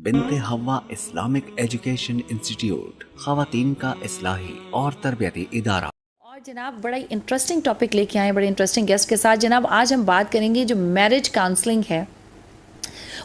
बिन्ते हवा Islamic education institute ख़वातीन का इस्लाही और तरबियती इदारा। और जनाब बड़ा ही इंटरेस्टिंग टॉपिक लेके आए, बड़े इंटरेस्टिंग गेस्ट के साथ। जनाब आज हम बात करेंगे जो मैरिज काउंसलिंग है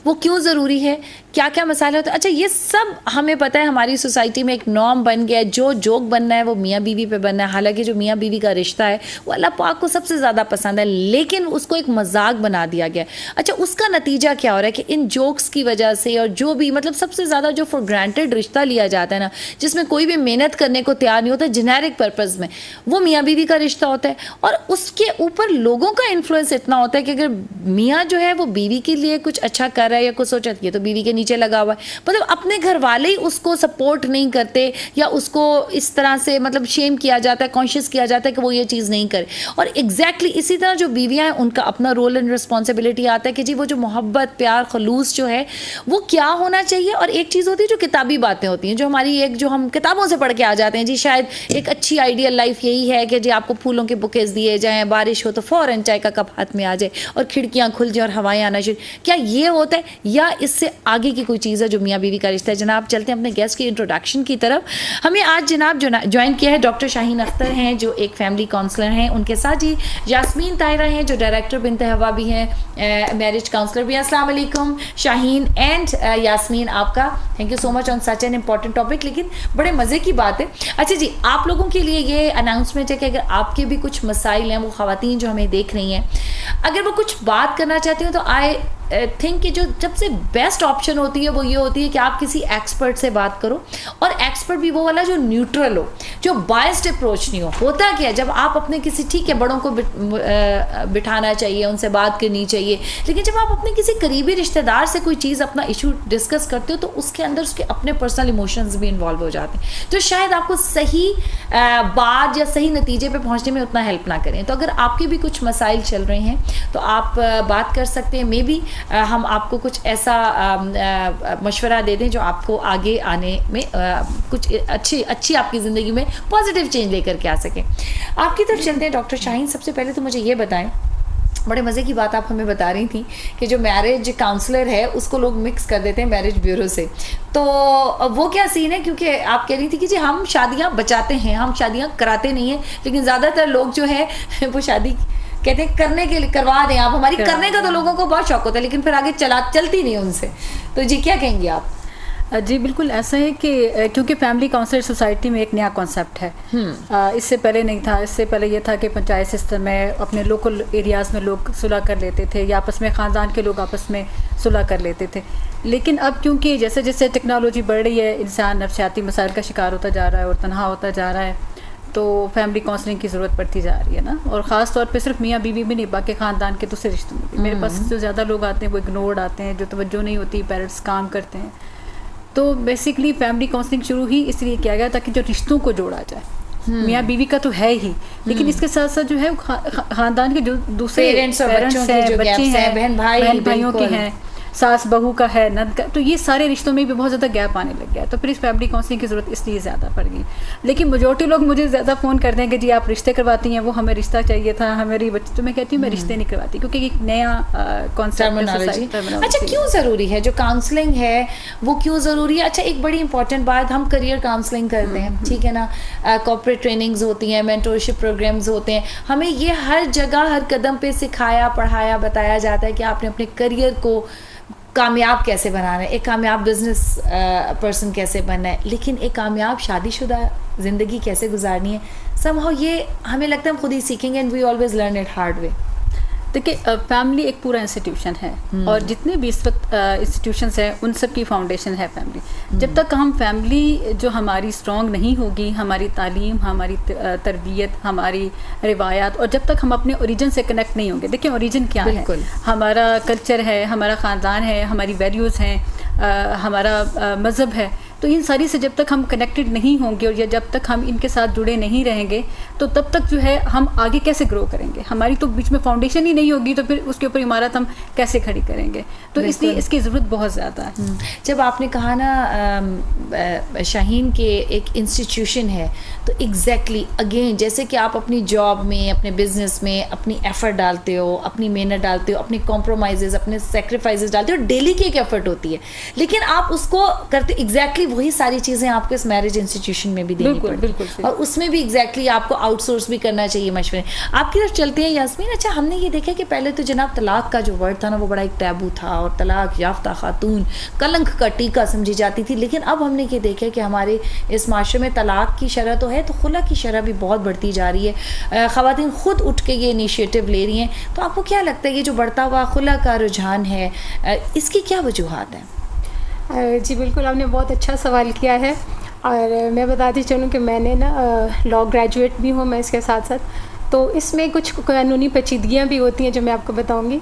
वो क्यों ज़रूरी है, क्या क्या मसाले होते हैं। अच्छा, ये सब हमें पता है, हमारी सोसाइटी में एक नॉर्म बन गया है, जो जोक बनना है वो मियाँ बीवी पे बनना है। हालांकि जो मियाँ बीवी का रिश्ता है वो अल्लाह पाक को सबसे ज़्यादा पसंद है, लेकिन उसको एक मजाक बना दिया गया। अच्छा, उसका नतीजा क्या हो रहा है कि इन जोक्स की वजह से और जो भी मतलब सबसे ज़्यादा जो फॉर ग्रांटेड रिश्ता लिया जाता है ना, जिसमें कोई भी मेहनत करने को तैयार नहीं होता, जेनेरिक पर्पज़ में, वो मियाँ बीवी का रिश्ता होता है। और उसके ऊपर लोगों का इन्फ्लुएंस इतना होता है कि अगर मियाँ जो है वो बीवी के लिए कुछ अच्छा कर रहा है या कुछ सोचा ये तो बीवी के नीचे लगा हुआ है, मतलब अपने घर वाले ही उसको सपोर्ट नहीं करते या उसको इस तरह से मतलब शेम किया जाता है, कॉन्शियस किया जाता है कि वो ये चीज़ नहीं करे। और एग्जैक्टली इसी तरह जो बीवियाँ हैं उनका अपना रोल एंड रिस्पॉन्सिबिलिटी आता है कि जी वो जो मोहब्बत प्यार खलूस जो है वो क्या होना चाहिए। और एक चीज़ होती है जो किताबी बातें होती हैं, जो हमारी एक जो हम किताबों से पढ़ के आ जाते हैं, जी शायद एक अच्छी आइडियल लाइफ यही है कि जी आपको फूलों के बुकेज दिए जाएँ, बारिश हो तो फ़ौरन चाय का कप हाथ में आ जाए और खिड़कियाँ खुल जाए और हवाएं आना शुरू। क्या ये होता है या इससे आगे की कोई चीज़ है जो मियाँ बीवी का रिश्ता है? जनाब चलते हैं अपने गेस्ट की इंट्रोडक्शन की तरफ। हमें आज जनाब जो ज्वाइन किया है डॉक्टर शाहीन अख्तर हैं जो एक फैमिली काउंसलर हैं, उनके साथ जी यास्मीन ताहिरा हैं जो डायरेक्टर बिन्ते हवा भी हैं, मैरिज काउंसलर भी हैं। अस्सलाम वालेकुम शाहीन एंड यास्मीन, आपका thank you so much on such an important topic. लेकिन बड़े मज़े की बात है। अच्छा जी, आप लोगों के लिए ये अनाउंसमेंट है कि अगर आपके भी कुछ मसाइल हैं, वो ख़वातीन जो हमें देख रही हैं, अगर वो कुछ बात करना चाहती हो तो आई थिंक कि जो सबसे बेस्ट ऑप्शन होती है वो ये होती है कि आप किसी एक्सपर्ट से बात करो, और एक्सपर्ट भी वो वाला जो न्यूट्रल हो, जो बायस्ड अप्रोच नहीं हो। होता क्या है, जब आप अपने किसी ठीक है बड़ों को बिठाना चाहिए, उनसे बात करनी चाहिए, लेकिन जब आप अपने किसी करीबी रिश्तेदार से कोई चीज़ अपना इशू डिस्कस करते हो तो उसके अंदर उसके अपने पर्सनल इमोशंस भी इन्वॉल्व हो जाते हैं, जो शायद आपको सही बात या सही नतीजे पे पहुंचने में उतना हेल्प ना करें। तो अगर आपके भी कुछ मसाइल चल रहे हैं तो आप बात कर सकते हैं। मे बी हम आपको कुछ ऐसा मशवरा दे दें जो आपको आगे आने में कुछ अच्छी आपकी ज़िंदगी में पॉजिटिव चेंज लेकर के आ सके। आपकी तरफ चलते हैं डॉक्टर शाहीन। सबसे पहले तो मुझे ये बताएं, बड़े मज़े की बात आप हमें बता रही थी कि जो मैरिज काउंसलर है उसको लोग मिक्स कर देते हैं मैरिज ब्यूरो से, तो वो क्या सीन है? क्योंकि आप कह रही थी कि जी हम शादियाँ बचाते हैं, हम शादियाँ कराते नहीं हैं, लेकिन ज़्यादातर लोग जो है वो शादी कहते हैं करने के लिए करवा दें आप हमारी, करने का तो लोगों को बहुत शौक होता है लेकिन फिर आगे चलती नहीं उनसे। तो जी क्या कहेंगे आप? जी बिल्कुल ऐसा है कि क्योंकि फैमिली काउंसलर सोसाइटी में एक नया कॉन्सेप्ट है। इससे पहले नहीं था। इससे पहले ये था कि पंचायत सिस्टम में अपने लोकल एरियाज़ में लोग सुलह कर लेते थे या आपस में ख़ानदान के लोग आपस में सुलह कर लेते थे। लेकिन अब क्योंकि जैसे जैसे टेक्नोलॉजी बढ़ रही है, इंसान नफसियाती मसाइल का शिकार होता जा रहा है और तनहा होता जा रहा है, तो फैमिली काउंसलिंग की ज़रूरत पड़ती जा रही है ना। और ख़ास तौर पे सिर्फ मियाँ बीवी भी नहीं, बाकी ख़ानदान के दूसरे रिश्तों में भी। मेरे पास जो ज़्यादा लोग आते हैं वो इग्नोर्ड आते हैं, जो तवज्जो नहीं होती, पेरेंट्स काम करते हैं। तो बेसिकली फैमिली काउंसलिंग शुरू ही इसलिए किया गया ताकि जो रिश्तों को जोड़ा जाए। मियाँ बीवी का तो है ही, लेकिन इसके साथ साथ जो है ख़ानदान के जो दूसरे पेरेंट्स हैं, बच्चे हैं, बहन भाइयों के हैं, सास बहू का है, नंद का, तो ये सारे रिश्तों में भी बहुत ज़्यादा गैप आने लग गया है। तो फिर इस फैमिली काउंसलिंग की ज़रूरत इसलिए ज़्यादा पड़ गई। लेकिन मेजॉरिटी लोग मुझे ज़्यादा फ़ोन करते हैं कि जी आप रिश्ते करवाती हैं, वो हमें रिश्ता चाहिए था, हमारी बच्ची। तो मैं कहती हूँ मैं रिश्ते नहीं करवाती, क्योंकि एक नया कॉन्सेप्ट। अच्छा, क्यों ज़रूरी है जो काउंसलिंग है वो क्यों ज़रूरी है? अच्छा, एक बड़ी इंपॉर्टेंट बात, हम करियर काउंसलिंग करते हैं, ठीक है ना, कॉर्पोरेट ट्रेनिंग्स होती हैं, मेंटरशिप प्रोग्राम्स होते हैं, हमें ये हर जगह हर कदम पे सिखाया पढ़ाया बताया जाता है कि आपने अपने करियर को कामयाब कैसे बनाना है, एक कामयाब बिजनेस पर्सन कैसे बनना है, लेकिन एक कामयाब शादीशुदा ज़िंदगी कैसे गुजारनी है, समहाउ ये हमें लगता है हम खुद ही सीखेंगे, and we always learn it hard way. देखिए, फैमिली एक पूरा इंस्टीट्यूशन है, और जितने भी इस वक्त इंस्टीट्यूशंस हैं उन सब की फाउंडेशन है फैमिली। जब तक हम फैमिली जो हमारी स्ट्रॉन्ग नहीं होगी, हमारी तालीम, हमारी तरबियत, हमारी रिवायात, और जब तक हम अपने ओरिजिन से कनेक्ट नहीं होंगे। देखिए ओरिजिन क्या है, हमारा कल्चर है, हमारा ख़ानदान है, हमारी वैल्यूज़ हैं, हमारा मज़हब है। तो इन सारी से जब तक हम कनेक्टेड नहीं होंगे और या जब तक हम इनके साथ जुड़े नहीं रहेंगे तो तब तक जो है हम आगे कैसे ग्रो करेंगे, हमारी तो बीच में फाउंडेशन ही नहीं होगी, तो फिर उसके ऊपर इमारत हम कैसे खड़ी करेंगे। तो इसलिए इसकी ज़रूरत बहुत ज़्यादा है। जब आपने कहा ना शाहीन के एक इंस्टीट्यूशन है, तो एग्जैक्टली अगेन जैसे कि आप अपनी जॉब में, अपने बिजनेस में अपनी एफर्ट डालते हो, अपनी मेहनत डालते हो, अपनी कॉम्प्रोमाइजेज, अपने सेक्रीफाइसेस डालते हो, डेली की एक एफर्ट होती है, लेकिन आप उसको करते एग्जैक्टली वही सारी चीज़ें आपको इस मैरिज इंस्टीट्यूशन में भी देनी पड़ती है, और उसमें भी एग्जैक्टली आपको आउटसोर्स भी करना चाहिए मशवरे। आपकी तरफ चलते हैं यास्मीन। अच्छा, हमने ये देखा कि पहले तो जनाब तलाक का जो वर्ड था ना वो बड़ा एक टैबू था, और तलाक याफ्ता खातून कलंक का टीका समझी जाती थी, लेकिन अब हमने ये देखा कि हमारे इस माशरे में तलाक की शरह तो है, तो खुला की शरह भी बहुत बढ़ती जा रही है, ख़वातीन खुद उठ के ये इनिशिएटिव ले रही हैं। तो आपको क्या लगता है ये जो बढ़ता हुआ खुला का रुझान है, इसकी क्या वजूहात हैं? जी बिल्कुल, आपने बहुत अच्छा सवाल किया है, और मैं बताती चलूँ कि मैंने ना लॉ ग्रेजुएट भी हूँ मैं इसके साथ साथ, तो इसमें कुछ कानूनी पेचीदगियाँ भी होती हैं जो मैं आपको बताऊँगी।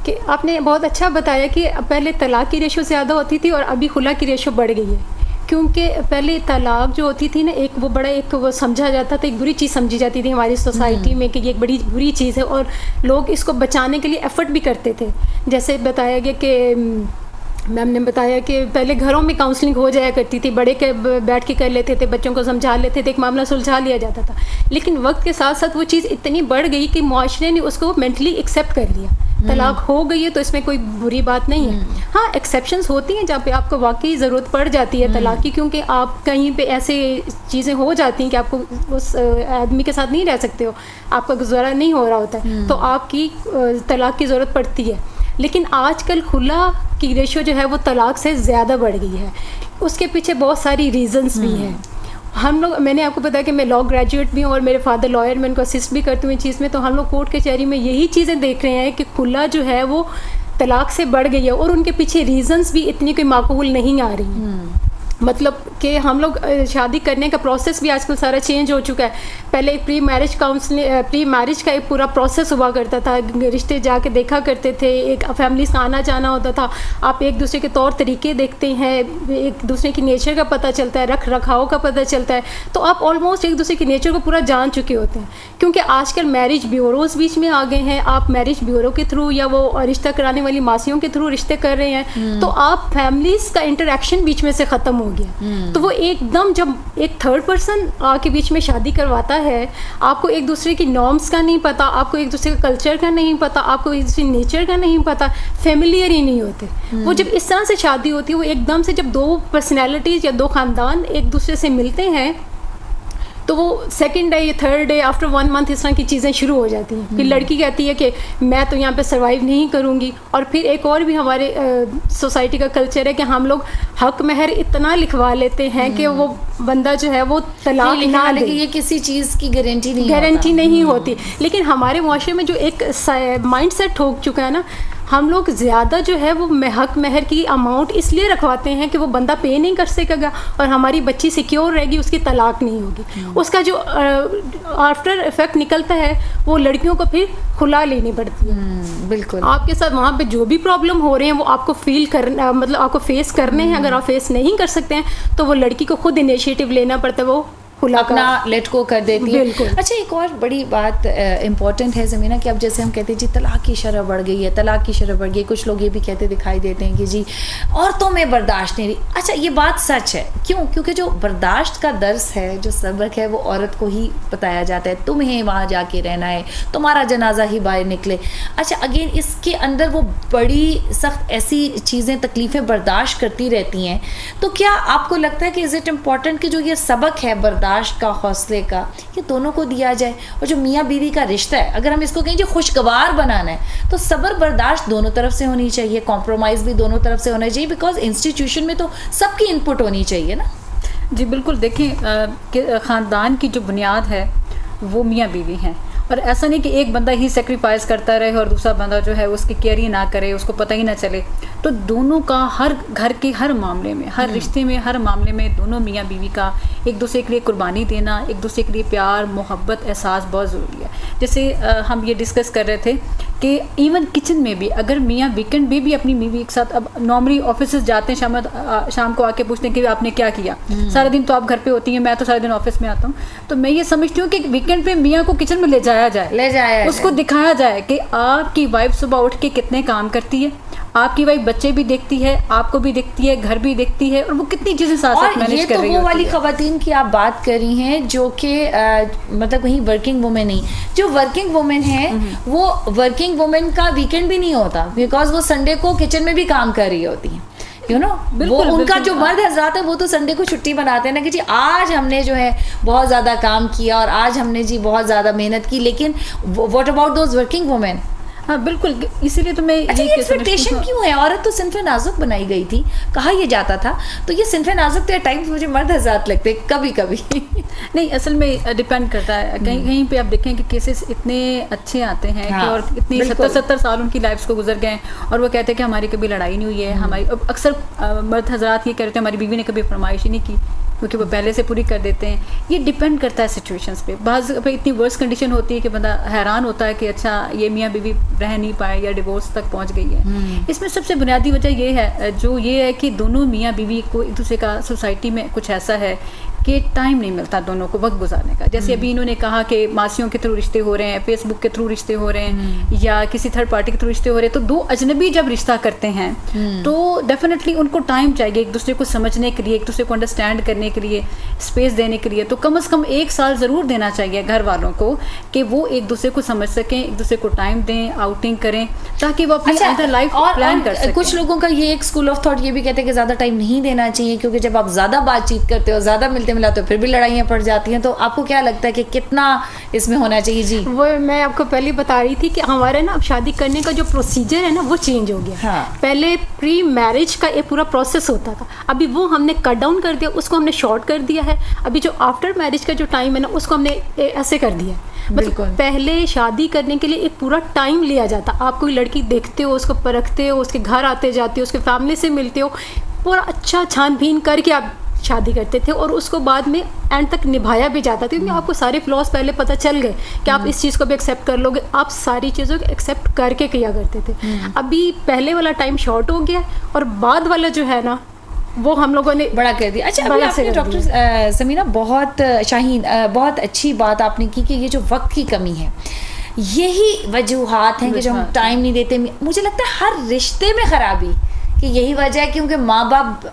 कि आपने बहुत अच्छा बताया कि पहले तलाक की रेशो ज़्यादा होती थी और अभी खुला की रेशो बढ़ गई है, क्योंकि पहले तलाक जो होती थी ना एक वो बड़ा एक वो समझा जाता था, एक बुरी चीज़ समझी जाती थी हमारी सोसाइटी में कि ये एक बड़ी बुरी चीज़ है, और लोग इसको बचाने के लिए एफ़र्ट भी करते थे। जैसे बताया गया कि मैम ने बताया कि पहले घरों में काउंसलिंग हो जाया करती थी, बड़े के बैठ के कर लेते थे, बच्चों को समझा लेते थे, एक मामला सुलझा लिया जाता था। लेकिन वक्त के साथ साथ वो चीज़ इतनी बढ़ गई कि मुआशरे ने उसको मेंटली एक्सेप्ट कर लिया। तलाक हो गई है तो इसमें कोई बुरी बात नहीं है। हाँ, एक्सेप्शंस होती हैं जहाँ पे आपको वाकई ज़रूरत पड़ जाती है तलाक की, क्योंकि आप कहीं पे ऐसे चीज़ें हो जाती हैं कि आपको उस आदमी के साथ नहीं रह सकते हो, आपका गुजारा नहीं हो रहा होता है, तो आपकी तलाक की ज़रूरत पड़ती है। लेकिन आजकल खुला की रेशो जो है वो तलाक से ज़्यादा बढ़ गई है। उसके पीछे बहुत सारी रीज़न्स भी हैं। हम लोग, मैंने आपको बताया कि मैं लॉ ग्रेजुएट भी हूँ और मेरे फादर लॉयर, मैं उनको असिस्ट भी करती हूँ इस चीज़ में, तो हम लोग कोर्ट कचहरी में यही चीज़ें देख रहे हैं कि खुला जो है वो तलाक से बढ़ गई है, और उनके पीछे रीज़न्स भी इतनी कोई माकूल नहीं आ रही। मतलब कि हम लोग शादी करने का प्रोसेस भी आजकल सारा चेंज हो चुका है। पहले एक pre marriage counselling, pre marriage का एक पूरा प्रोसेस हुआ करता था, रिश्ते जाके देखा करते थे, एक फैमिलीज का आना जाना होता था, आप एक दूसरे के तौर तरीके देखते हैं, एक दूसरे की नेचर का पता चलता है, रख रखाव का पता चलता है, तो आप ऑलमोस्ट एक दूसरे की नेचर को पूरा जान चुके होते हैं। क्योंकि आजकल मैरिज ब्यूरोज बीच में आ गए हैं, आप मैरिज ब्यूरो के थ्रू या वो रिश्ता कराने वाली मासियों के थ्रू रिश्ते कर रहे हैं, तो आप फैमिलीज का इंटरेक्शन बीच में से ख़त्म हो गया। तो वो एकदम जब एक थर्ड पर्सन आके बीच में शादी करवाता है, आपको एक दूसरे की नॉर्म्स का नहीं पता, आपको एक दूसरे का कल्चर का नहीं पता, आपको एक दूसरे नेचर का नहीं पता, फेमिलियर ही नहीं होते। वो जब इस तरह से शादी होती है, वो एकदम से जब दो पर्सनैलिटीज़ या दो ख़ानदान एक दूसरे से मिलते हैं, तो वो सेकंड डे या थर्ड डे आफ्टर 1 मंथ इस तरह की चीज़ें शुरू हो जाती हैं। फिर लड़की कहती है कि मैं तो यहाँ पे सर्वाइव नहीं करूँगी। और फिर एक और भी हमारे सोसाइटी का कल्चर है कि हम लोग हक महर इतना लिखवा लेते हैं कि वो बंदा जो है वो तलाक ना दे। ये किसी चीज़ की गारंटी नहीं होती। लेकिन हमारे मुआशरे में जो एक माइंड सेट हो चुका है ना, हम लोग ज़्यादा जो है वो हक महर की अमाउंट इसलिए रखवाते हैं कि वो बंदा पे नहीं कर सकेगा और हमारी बच्ची सिक्योर रहेगी, उसकी तलाक नहीं होगी। उसका जो आफ्टर इफेक्ट निकलता है वो लड़कियों को फिर खुला लेनी पड़ती है। बिल्कुल, आपके साथ वहाँ पे जो भी प्रॉब्लम हो रहे हैं वो आपको फील करना, मतलब आपको फेस करने हैं। अगर आप फेस नहीं कर सकते हैं तो वो लड़की को खुद इनिशिएटिव लेना पड़ता है, वो अपना लेट को कर देती है। बिल्कुल। अच्छा, एक और बड़ी बात इम्पॉर्टेंट है ज़मीना कि अब जैसे हम कहते हैं जी तलाक की शरह बढ़ गई है, तलाक की शरह बढ़ गई, कुछ लोग ये भी कहते दिखाई देते हैं कि जी औरतों में बर्दाश्त नहीं रही। अच्छा, ये बात सच है। क्यों? क्योंकि जो बर्दाश्त का दर्स है, जो सबक है, वो औरत को ही बताया जाता है। तुम्हें वहाँ जाके रहना है, तुम्हारा जनाजा ही बाहर निकले। अच्छा, अगेन इसके अंदर वो बड़ी सख्त ऐसी चीज़ें, तकलीफ़ें बर्दाश्त करती रहती हैं। तो क्या आपको लगता है कि इज़ इट इम्पॉर्टेंट कि जो ये सबक है बर्दाश्त का, हौसले का, ये दोनों को दिया जाए? और जो मियाँ बीवी का रिश्ता है, अगर हम इसको कहें जो खुशगवार बनाना है, तो सब्र बर्दाश्त दोनों तरफ से होनी चाहिए, कॉम्प्रोमाइज़ भी दोनों तरफ से होना चाहिए, बिकॉज इंस्टीट्यूशन में तो सबकी इनपुट होनी चाहिए ना। जी बिल्कुल। देखें, ख़ानदान की जो बुनियाद है वो मियाँ बीवी हैं, और ऐसा नहीं कि एक बंदा ही सेक्रीफाइस करता रहे और दूसरा बंदा जो है उसकी केयर ही ना करे, उसको पता ही ना चले। तो दोनों का हर घर के हर मामले में, हर रिश्ते में, हर मामले में दोनों मियाँ बीवी का एक दूसरे के लिए कुर्बानी देना, एक दूसरे के लिए प्यार, मोहब्बत, एहसास बहुत ज़रूरी है। जैसे हम ये डिस्कस कर रहे थे कि इवन किचन में भी अगर मियाँ वीकेंड में भी अपनी बीवी के साथ, अब नॉर्मली ऑफिस जाते हैं, शाम को आके पूछते हैं कि आपने क्या किया, सारा दिन तो आप घर पे होती हैं, मैं तो सारा दिन ऑफिस में आता हूँ। तो मैं ये समझती हूँ कि वीकेंड पे मियाँ को किचन में ले जाया जाए, उसको दिखाया जाए कि आपकी वाइफ सुबह उठ के कितने काम करती है, आपकी वाइफ बच्चे भी देखती है, आपको भी देखती है, घर भी देखती है, और वो कितनी चीजें साथ साथ मैनेज कर रही होती है। वो वाली खवातीन की आप बात कर रही हैं जो कि मतलब कहीं वर्किंग वुमेन नहीं, जो वर्किंग वुमेन है वो वर्किंग वुमेन का वीकेंड भी नहीं होता, बिकॉज वो संडे को किचन में भी काम कर रही होती है, यू नो। वो उनका जो मर्द हजरात है वो तो संडे को छुट्टी बनाते हैं ना कि जी आज हमने जो है बहुत ज़्यादा काम किया और आज हमने जी बहुत ज़्यादा मेहनत की, लेकिन what about those working women? हाँ बिल्कुल, इसीलिए तो मैं अच्छा, ये एक्सपेक्टेशन क्यों है? औरत तो सिन्फ़े नाजुक बनाई गई थी, कहा यह जाता था, तो ये सिन्फ़े नाजुक तो टाइम्स मुझे मर्द हज़रात लगते कभी कभी। नहीं, असल में डिपेंड करता है, कहीं कहीं पे आप देखें कि केसेस इतने अच्छे आते हैं कि और इतनी 70 साल उनकी लाइफ्स को गुजर गए और वो कहते हैं कि हमारी कभी लड़ाई नहीं हुई है, हमारी अक्सर मर्द हज़रात ये कहते हैं हमारी बीवी ने कभी फरमाइश ही नहीं की, क्योंकि वो पहले से पूरी कर देते हैं। ये डिपेंड करता है सिचुएशंस पे। बाज़ पे इतनी वर्स कंडीशन होती है कि बंदा हैरान होता है कि अच्छा ये मियाँ बीवी रह नहीं पाए या डिवोर्स तक पहुंच गई है। इसमें सबसे बुनियादी वजह ये है, जो ये है कि दोनों मियाँ बीवी को एक दूसरे का सोसाइटी में कुछ ऐसा है कि टाइम नहीं मिलता दोनों को वक्त गुजारने का। जैसे अभी इन्होंने कहा कि मासियों के थ्रू रिश्ते हो रहे हैं, फेसबुक के थ्रू रिश्ते हो रहे हैं या किसी थर्ड पार्टी के थ्रू रिश्ते हो रहे हैं, तो दो अजनबी जब रिश्ता करते हैं तो डेफिनेटली उनको टाइम चाहिए एक दूसरे को समझने के लिए, एक दूसरे को अंडरस्टैंड करने के लिए, स्पेस देने के लिए। तो कम से कम 1 साल ज़रूर देना चाहिए घर वालों को कि वो एक दूसरे को समझ सकें, एक दूसरे को टाइम दें, आउटिंग करें, ताकि वो अपनी अंदर लाइफ प्लान कर सकें। कुछ लोगों का ये एक स्कूल ऑफ थॉट ये भी कहते हैं कि ज़्यादा टाइम नहीं देना चाहिए, क्योंकि जब आप ज़्यादा बातचीत करते हो, ज़्यादा मिलते मिलाते हो, फिर भी लड़ाइयाँ पड़ जाती हैं। तो आपको क्या लगता है कि कितना इसमें होना चाहिए? जी, वो मैं आपको पहले बता रही थी कि हमारे ना अब शादी करने का जो प्रोसीजर है ना वो चेंज हो गया। हाँ। पहले प्री मैरिज का एक पूरा प्रोसेस होता था, अभी वो हमने कट डाउन कर दिया, उसको हमने शॉर्ट कर दिया है। अभी जो आफ्टर मैरिज का जो टाइम है ना उसको हमने ऐसे कर दिया है। मतलब पहले शादी करने के लिए एक पूरा टाइम लिया जाता, आप कोई लड़की देखते हो, उसको परखते हो, उसके घर आते जाते हो, उसके फैमिली से मिलते हो, पूरा अच्छा छानबीन करके आप शादी करते थे और उसको बाद में एंड तक निभाया भी जाता था, क्योंकि आपको सारे फ्लॉज पहले पता चल गए कि आप इस चीज़ को भी एक्सेप्ट कर लोगे, आप सारी चीज़ों को एक्सेप्ट करके किया करते थे। अभी पहले वाला टाइम शॉर्ट हो गया और बाद वाला जो है ना वो हम लोगों ने बड़ा कर दिया। अच्छा, अभी आपने डॉक्टर समीना बहुत अच्छी बात आपने की कि ये जो वक्त की कमी है, यही वजूहात हैं कि जो हम टाइम नहीं देते। मुझे लगता है हर रिश्ते में खराबी कि यही वजह है, क्योंकि माँ बाप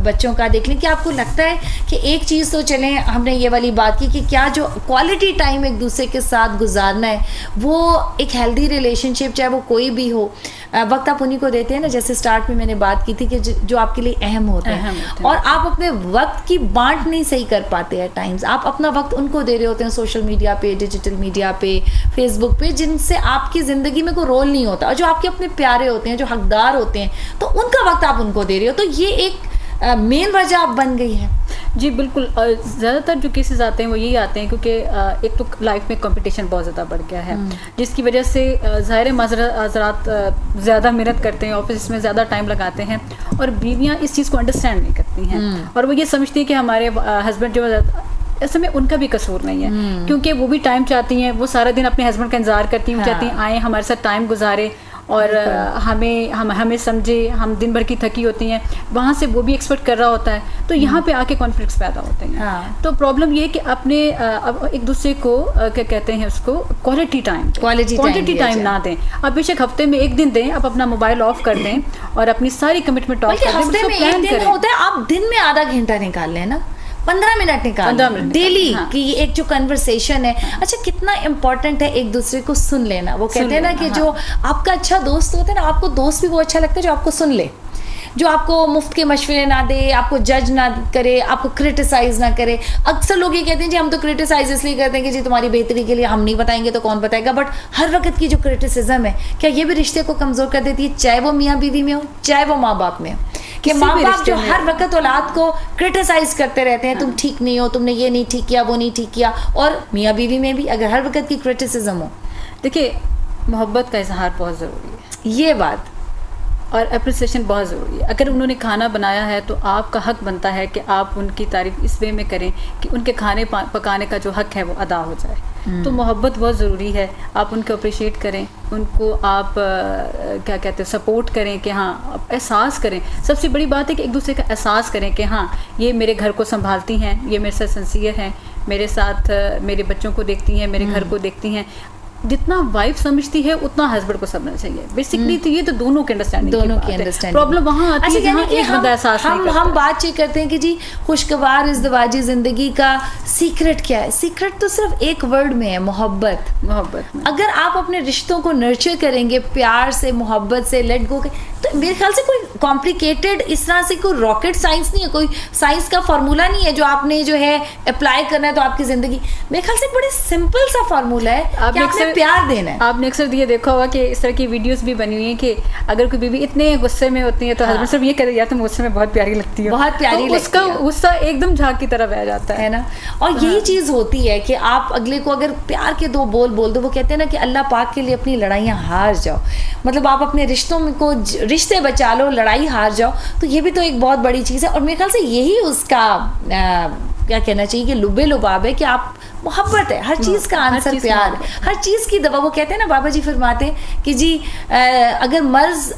बच्चों का देख लें। कि आपको लगता है कि एक चीज़ तो चलें, हमने ये वाली बात की कि क्या जो क्वालिटी टाइम एक दूसरे के साथ गुजारना है, वो एक हेल्दी रिलेशनशिप चाहे वो कोई भी हो, वक्त आप उन्हीं को देते हैं ना, जैसे स्टार्ट में मैंने बात की थी कि जो आपके लिए अहम होते हैं, और आप अपने वक्त की बांट नहीं सही कर पाते हैं। टाइम्स आप अपना वक्त उनको दे रहे होते हैं सोशल मीडिया पे, डिजिटल मीडिया पे, फेसबुक पे, जिनसे आपकी ज़िंदगी में कोई रोल नहीं होता, और जो आपके अपने प्यारे होते हैं, जो हकदार होते हैं, तो उनका वक्त आप उनको दे रहे हो। तो ये एक मेन वजह आप बन गई है। जी बिल्कुल, ज़्यादातर जो केसेस आते हैं वो यही आते हैं क्योंकि एक तो लाइफ में कंपटीशन बहुत ज़्यादा बढ़ गया है, जिसकी वजह से ज़ाहिर हज़रात ज़्यादा मेहनत करते हैं, ऑफिस में ज़्यादा टाइम लगाते हैं, और बीवियाँ इस चीज़ को अंडरस्टैंड नहीं करती हैं, और वो ये समझती हैं कि हमारे हस्बैंड जो ऐसे में उनका भी कसूर नहीं है, क्योंकि वो भी टाइम चाहती हैं, वो सारा दिन अपने हस्बैंड का इंतज़ार करती हैं, चाहती हैं आए हमारे साथ टाइम गुजारे और हमें समझे, हम दिन भर की थकी होती हैं, वहाँ से वो भी एक्सपेक्ट कर रहा होता है, तो यहाँ पे आके कॉन्फ्लिक्ट्स पैदा होते हैं। तो प्रॉब्लम ये है कि अपने एक दूसरे को क्या कहते हैं उसको क्वालिटी टाइम ना दें। अब बेशक हफ्ते में 1 दिन दें, आप अपना मोबाइल ऑफ कर दें और अपनी सारी कमिटमेंट ऑफ कर दें। हफ्ते में 1 दिन होता है, आप दिन में आधा घंटा निकाल लें ना, 15 मिनट निकाल डेली की एक जो कन्वर्सेशन है। अच्छा, कितना इम्पोर्टेंट है एक दूसरे को सुन लेना। वो कहते हैं ना कि जो आपका अच्छा दोस्त होता है ना, आपको दोस्त भी वो अच्छा लगता है जो आपको सुन ले, जो आपको मुफ्त के मशवरे ना दे, आपको जज ना करे, आपको क्रिटिसाइज ना करे। अक्सर लोग ये कहते हैं जी हम तो क्रिटिसाइज इसलिए करते हैं कि जी तुम्हारी बेहतरी के लिए, हम नहीं बताएंगे तो कौन बताएगा। बट हर वक्त की जो क्रिटिसिज्म है, क्या ये भी रिश्ते को कमज़ोर कर देती है, चाहे वो मियाँ बीवी में हो, चाहे वो माँ बाप में हो? कि माँ बाप जो हर वक्त औलाद को क्रिटिसाइज करते रहते हैं, तुम ठीक नहीं हो, तुमने ये नहीं ठीक किया, वो नहीं ठीक किया। और मियाँ बीवी में भी अगर हर वक्त की क्रिटिसिज्म हो, देखिए मोहब्बत का इजहार बहुत ज़रूरी है। ये बात और अप्रिसिएशन बहुत ज़रूरी है। अगर उन्होंने खाना बनाया है तो आपका हक बनता है कि आप उनकी तारीफ़ इस वे में करें कि उनके खाने पकाने का जो हक है वो अदा हो जाए। तो मोहब्बत बहुत ज़रूरी है, आप उनको अप्रिशिएट करें, उनको आप क्या कहते हैं सपोर्ट करें कि हाँ, आप एहसास करें। सबसे बड़ी बात है कि एक दूसरे का एहसास करें कि हाँ, ये मेरे घर को संभालती हैं, ये मेरे साथ सिंसियर हैं, मेरे साथ मेरे बच्चों को देखती हैं, मेरे घर को देखती हैं। जितना वाइफ समझती है उतना हस्बैंड को समझना चाहिए। बेसिकली तो ये तो दोनों की अंडरस्टैंडिंग प्रॉब्लम वहाँ आती है जहाँ एक बंदा एहसास नहीं करता। हम बातचीत करते हैं कि जी खुशगवार इज़्दिवाजी ज़िंदगी का सीक्रेट क्या है। सीक्रेट तो सिर्फ एक वर्ड में है, मोहब्बत। अगर आप अपने रिश्तों को नर्चर करेंगे प्यार से, मोहब्बत से, लेट गो, तो मेरे ख्याल से कोई कॉम्प्लिकेटेड इस तरह से कोई रॉकेट साइंस नहीं है, कोई साइंस का फार्मूला नहीं है जो आपने जो है अप्लाई करना है तो आपकी ज़िंदगी। मेरे ख्याल से बड़ी सिंपल सा फार्मूला है कि आपने प्यार देना है। आपने अक्सर ये देखा होगा कि इस तरह की वीडियोस भी बनी हुई हैं कि अगर कोई बीवी इतने गुस्से में होती है तो हस्बैंड सिर्फ ये कहते हैं यार तुम गुस्से में बहुत प्यारी लगती हो, बहुत प्यारी, तो उसका गुस्सा एकदम झाग की तरह बह जाता है ना। और यही चीज़ होती है कि आप अगले को अगर प्यार के दो बोल बोल दो, वो कहते हैं ना कि अल्लाह पाक के लिए अपनी लड़ाइयाँ हार जाओ, मतलब आप अपने रिश्तों में को रिश्ते बचा लो, लड़ाई हार जाओ, तो ये भी तो एक बहुत बड़ी चीज़ है। और मेरे ख्याल से यही उसका क्या कहना चाहिए कि लुबे लुबाब है कि आप मोहब्बत है, हर चीज़ का आंसर प्यार है, हर चीज़ की दवा। वो कहते हैं ना, बाबा जी फरमाते हैं कि जी अगर मर्ज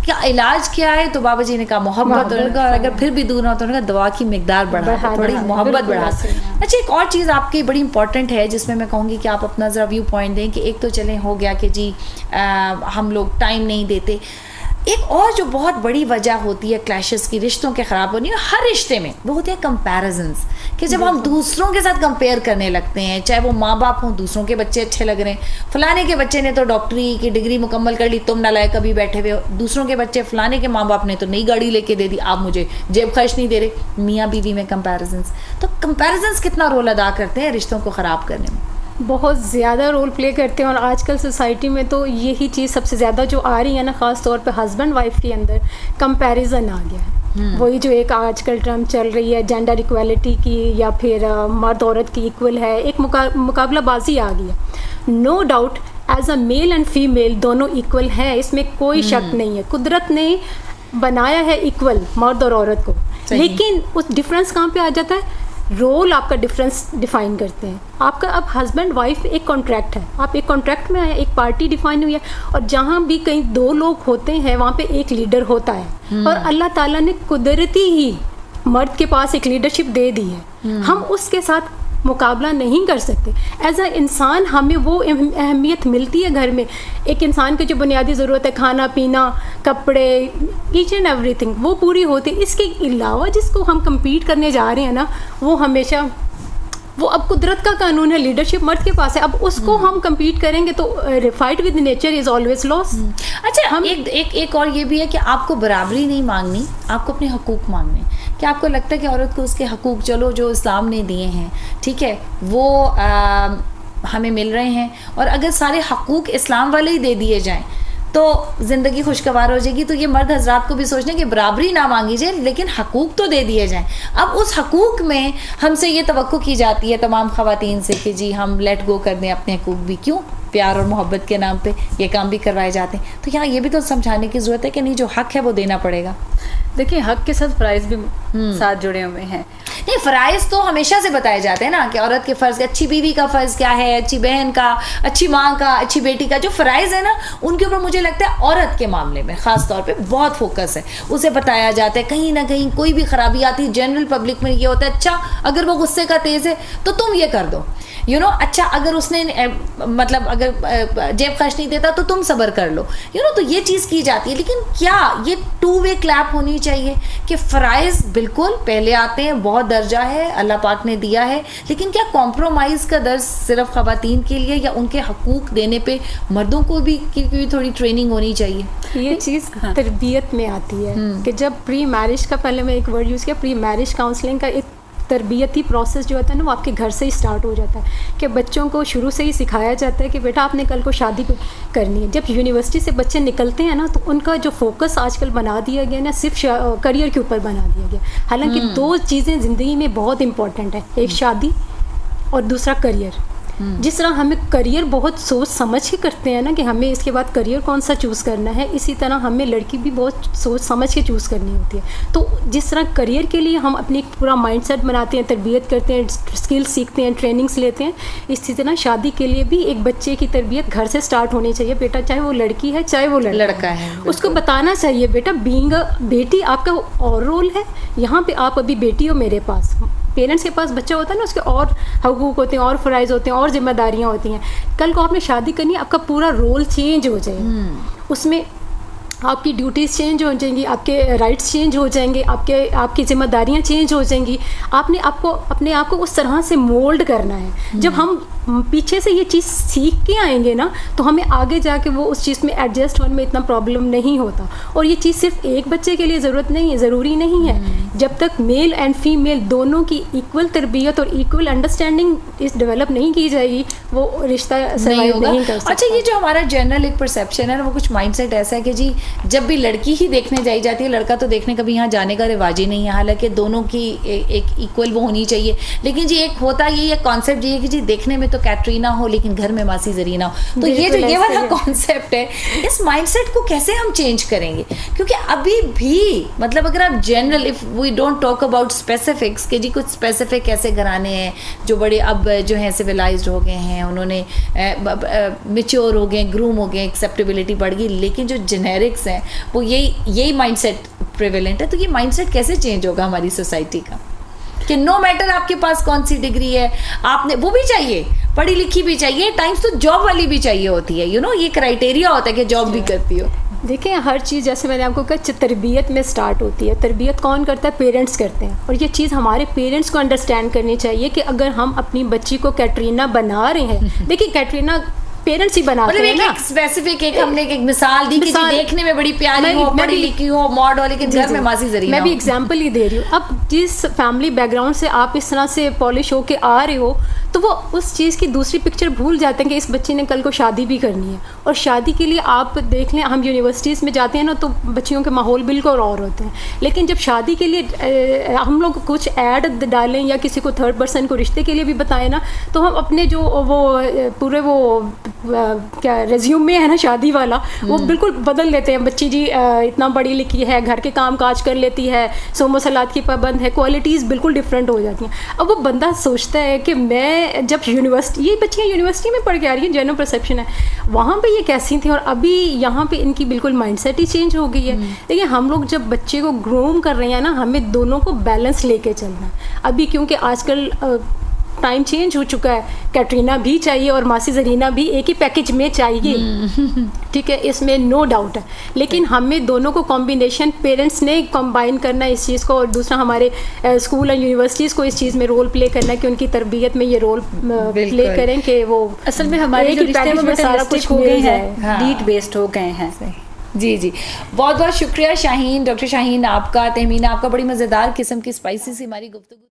क्या इलाज क्या है तो बाबा जी ने कहा मोहब्बत, और अगर फिर भी दूर ना हो तो उन्होंने कहा दवा की मिकदार बढ़ा, थोड़ी मोहब्बत बढ़ा। अच्छा, एक और चीज़ आपकी बड़ी इंपॉर्टेंट है जिसमें मैं कहूँगी कि आप अपना ज़रा व्यू पॉइंट दें कि एक तो चले हो गया कि जी हम लोग टाइम नहीं देते, एक और जो बहुत बड़ी वजह होती है क्लैशेस की, रिश्तों के ख़राब होने, हर रिश्ते में वो होते हैं कंपैरिजन्स, कि जब हम दूसरों के साथ कंपेयर करने लगते हैं, चाहे वो माँ बाप हों, दूसरों के बच्चे अच्छे लग रहे हैं, फलाने के बच्चे ने तो डॉक्टरी की डिग्री मुकम्मल कर ली, तुम नालायक कभी बैठे हुए हो, दूसरों के बच्चे फलाने के माँ बाप ने तो नई गाड़ी लेके दे दी, आप मुझे जेब खर्च नहीं दे रहे, मियाँ बीवी में कंपैरिजन्स। तो कंपैरिजन्स कितना रोल अदा करते हैं रिश्तों को ख़राब करने में? बहुत ज़्यादा रोल प्ले करते हैं। और आजकल सोसाइटी में तो यही चीज़ सबसे ज़्यादा जो आ रही है ना, ख़ास तौर पे हस्बैंड वाइफ के अंदर कंपैरिजन आ गया है। वही जो एक आजकल टर्म चल रही है जेंडर इक्वालिटी की, या फिर मर्द औरत की इक्वल है, एक मुकाबलाबाजी आ गई है। No doubt as a male and female दोनों इक्वल हैं, इसमें कोई शक नहीं है। कुदरत ने बनाया है इक्वल मर्द और औरत को, लेकिन उस डिफरेंस कहाँ पे आ जाता है? रोल आपका डिफरेंस डिफाइन करते हैं। आपका अब हस्बैंड वाइफ एक कॉन्ट्रैक्ट है, आप एक कॉन्ट्रैक्ट में आए, एक पार्टी डिफाइन हुई है, और जहाँ भी कहीं दो लोग होते हैं वहाँ पे एक लीडर होता है। और अल्लाह ताला ने कुदरती ही मर्द के पास एक लीडरशिप दे दी है, हम उसके साथ मुकाबला नहीं कर सकते। एज अ इंसान हमें वो अहमियत मिलती है घर में, एक इंसान की जो बुनियादी ज़रूरत है, खाना पीना, कपड़े, ईच एंड एवरीथिंग, वो पूरी होती है। इसके अलावा जिसको हम कम्पीट करने जा रहे हैं ना, वो हमेशा वो अब कुदरत का कानून है, लीडरशिप मर्द के पास है, अब उसको हम कम्पीट करेंगे तो fight with nature is always loss. अच्छा, हम एक और ये भी है कि आपको बराबरी नहीं मांगनी, आपको अपने हकूक़ मांगने। क्या आपको लगता है कि औरत को उसके हकूक़, चलो जो इस्लाम ने दिए हैं, ठीक है, वो हमें मिल रहे हैं, और अगर सारे हकूक़ इस्लाम वाले ही दे दिए जाएं तो ज़िंदगी खुशगवार हो जाएगी। तो ये मर्द हजरात को भी सोचने कि बराबरी ना मांगी जाए, लेकिन हकूक़ तो दे दिए जाएं। अब उस हकूक़ में हमसे ये तवक्को की जाती है तमाम ख़वातीन से कि जी हम लेट गो कर दें अपने हकूक़ भी। क्यों? प्यार और मोहब्बत के नाम पे ये काम भी करवाए जाते हैं। तो यहाँ ये भी तो समझाने की ज़रूरत है कि नहीं, जो हक़ है वो देना पड़ेगा। देखिए, हक़ के साथ फ़राइज़ भी साथ जुड़े हुए हैं। नहीं, फ़राइज़ तो हमेशा से बताए जाते हैं ना कि औरत के फ़र्ज़, अच्छी बीवी का फ़र्ज़ क्या है, अच्छी बहन का, अच्छी माँ का, अच्छी बेटी का, जो फ़राइज़ है ना, उनके ऊपर मुझे लगता है औरत के मामले में ख़ास तौर पे बहुत फोकस है। उसे बताया जाता है, कहीं ना कहीं कोई भी ख़राबी आती है जनरल पब्लिक में ये होता है, अच्छा अगर वो गुस्से का तेज़ है तो तुम ये कर दो, यू नो, अच्छा अगर उसने मतलब अगर जेब खर्च नहीं देता तो तुम सब्र कर लो, यू नो, तो ये चीज़ की जाती है। लेकिन क्या ये टू वे क्लैप होनी चाहिए कि फ़राइज़ बिल्कुल पहले आते हैं, बहुत दर्जा है अल्लाह पाक ने दिया है, लेकिन क्या कॉम्प्रोमाइज़ का दर्ज सिर्फ ख़वातीन के लिए, या उनके हकूक़ देने पे मर्दों को भी की थोड़ी ट्रेनिंग होनी चाहिए? ये चीज़ तरबियत में आती है कि जब प्री मैरिज का, पहले मैं एक वर्ड यूज़ किया, प्री मैरिज काउंसलिंग का एक तरबियती प्रोसेस जो होता है ना, वो आपके घर से ही स्टार्ट हो जाता है कि बच्चों को शुरू से ही सिखाया जाता है कि बेटा आपने कल को शादी करनी है। जब यूनिवर्सिटी से बच्चे निकलते हैं ना, तो उनका जो फोकस आजकल बना दिया गया ना, सिर्फ करियर के ऊपर बना दिया गया। हालांकि दो चीज़ें ज़िंदगी में बहुत इंपॉर्टेंट है, एक शादी और दूसरा करियर। जिस तरह हमें करियर बहुत सोच समझ के करते हैं ना कि हमें इसके बाद करियर कौन सा चूज़ करना है, इसी तरह हमें लड़की भी बहुत सोच समझ के चूज़ करनी होती है। तो जिस तरह करियर के लिए हम अपनी पूरा माइंडसेट बनाते हैं, तरबियत करते हैं, स्किल्स सीखते हैं, ट्रेनिंग्स लेते हैं, इसी तरह शादी के लिए भी एक बच्चे की तरबियत घर से स्टार्ट होनी चाहिए। बेटा चाहे वो लड़की है चाहे वो लड़का है, उसको बताना चाहिए बेटा बीइंग बेटी आपका और रोल है, यहाँ पे आप अभी बेटी हो मेरे पास। पेरेंट्स के पास बच्चा होता है ना, उसके और हकूक़ होते हैं और फ़राइज़ होते हैं और जिम्मेदारियाँ होती हैं। कल को आपने शादी करनी है, आपका पूरा रोल चेंज हो जाएगा, उसमें आपकी ड्यूटीज़ चेंज हो जाएंगी, आपके राइट्स चेंज हो जाएंगे, आपकी जिम्मेदारियाँ चेंज हो जाएंगी। आपने अपने आप को उस तरह से मोल्ड करना है। जब हम पीछे से ये चीज़ सीख के आएंगे ना, तो हमें आगे जाके वो उस चीज़ में एडजस्ट होने में इतना प्रॉब्लम नहीं होता। और ये चीज़ सिर्फ एक बच्चे के लिए ज़रूरी नहीं है। जब तक मेल एंड फीमेल दोनों की इक्वल तरबियत और इक्वल अंडरस्टैंडिंग इस डेवलप नहीं की जाएगी, वो रिश्ता सर्वाइव नहीं कर सकता। अच्छा, ये जो हमारा जनरल एक परसेप्शन है ना, वो कुछ माइंडसेट ऐसा है कि जी जब भी लड़की ही देखने जाई जाती है, लड़का तो देखने कभी यहाँ जाने का रिवाज ही नहीं है, हालांकि दोनों की एक इक्वल वो होनी चाहिए। लेकिन जी एक होता ये कॉन्सेप्ट ये है कि जी देखने में तो कैटरीना हो लेकिन घर में मासी जरीना हो। तो ये जो ये वाला कॉन्सेप्ट है, इस माइंडसेट को कैसे हम चेंज करेंगे? क्योंकि अभी भी मतलब अगर आप general, if we don't talk about specifics कि जी कुछ स्पेसिफिक ऐसे घराने हैं जो बड़े अब जो हैं सिविलाइज्ड हो गए हैं, उन्होंने मैच्योर हो गए, ग्रूम हो गए, एक्सेप्टेबिलिटी बढ़ गई, लेकिन जो जेनेरिक्स हैं वो यही माइंडसेट प्रेवेलेंट है। तो ये माइंडसेट कैसे चेंज होगा हमारी सोसाइटी का कि नो मैटर आपके पास कौन सी डिग्री है, आपने वो भी चाहिए, पढ़ी लिखी भी चाहिए, टाइम्स तो जॉब वाली भी चाहिए होती है, ये क्राइटेरिया होता है कि जॉब भी करती हो। देखिए, हर चीज़ जैसे मैंने आपको कहा तरबियत में स्टार्ट होती है। तरबियत कौन करता है? पेरेंट्स करते हैं। और ये चीज़ हमारे पेरेंट्स को अंडरस्टैंड करनी चाहिए कि अगर हम अपनी बच्ची को कैटरीना बना रहे हैं, देखिए कैटरीना पेरेंट्स ही बनाते हैं ना। एक स्पेसिफिक हमने एक मिसाल दी कि देखने में बड़ी प्यारी हो, पढ़ी लिखी हो, मॉड हो, लेकिन घर में मासी जरीना। मैं भी एग्जांपल ही दे रही हूँ। अब जिस फैमिली बैकग्राउंड से आप इस तरह से पॉलिश होके आ रहे हो, तो वो उस चीज़ की दूसरी पिक्चर भूल जाते हैं कि इस बच्चे ने कल को शादी भी करनी है। और शादी के लिए आप देख लें, हम यूनिवर्सिटीज़ में जाते हैं ना, तो बच्चियों के माहौल बिल्कुल और होते हैं। लेकिन जब शादी के लिए हम लोग कुछ ऐड डालें या किसी को थर्ड पर्सन को रिश्ते के लिए भी बताएं ना, तो हम अपने जो वो पूरे वो क्या रेज्यूम में है ना शादी वाला, वो बिल्कुल बदल लेते हैं। बच्ची जी इतना पढ़ी लिखी है, घर के काम काज कर लेती है, सोमो सलात की पाबंद है, क्वालिटीज़ बिल्कुल डिफरेंट हो जाती हैं। अब वो बंदा सोचता है कि मैं जब यूनिवर्सिटी, ये बच्चियाँ यूनिवर्सिटी में पढ़ के आ रही हैं, जनरल परसेप्शन है, वहाँ पे ये कैसी थी और अभी यहाँ पे इनकी बिल्कुल माइंडसेट ही चेंज हो गई है। देखिए, हम लोग जब बच्चे को ग्रूम कर रहे हैं ना, हमें दोनों को बैलेंस लेके चलना है। अभी क्योंकि आजकल टाइम चेंज हो चुका है, कैटरीना भी चाहिए और मासी जरीना भी एक ही पैकेज में चाहिए, ठीक है, इसमें नो डाउट है। लेकिन हमें दोनों को कॉम्बिनेशन पेरेंट्स ने कंबाइन करना है इस चीज़ को, और दूसरा हमारे स्कूल और यूनिवर्सिटीज़ को इस चीज़ में रोल प्ले करना है कि उनकी तरबियत में ये रोल प्ले करें कि वो असल में हमारे जो रिश्ते में सारा कुछ हो गए हैं, नीड बेस्ड हो गए हैं। जी, बहुत बहुत शुक्रिया शाहीन, डॉक्टर शाहीन आपका, तहमीना आपका, बड़ी मज़ेदार किस्म की स्पाइसी सी हमारी गुफ्तगू।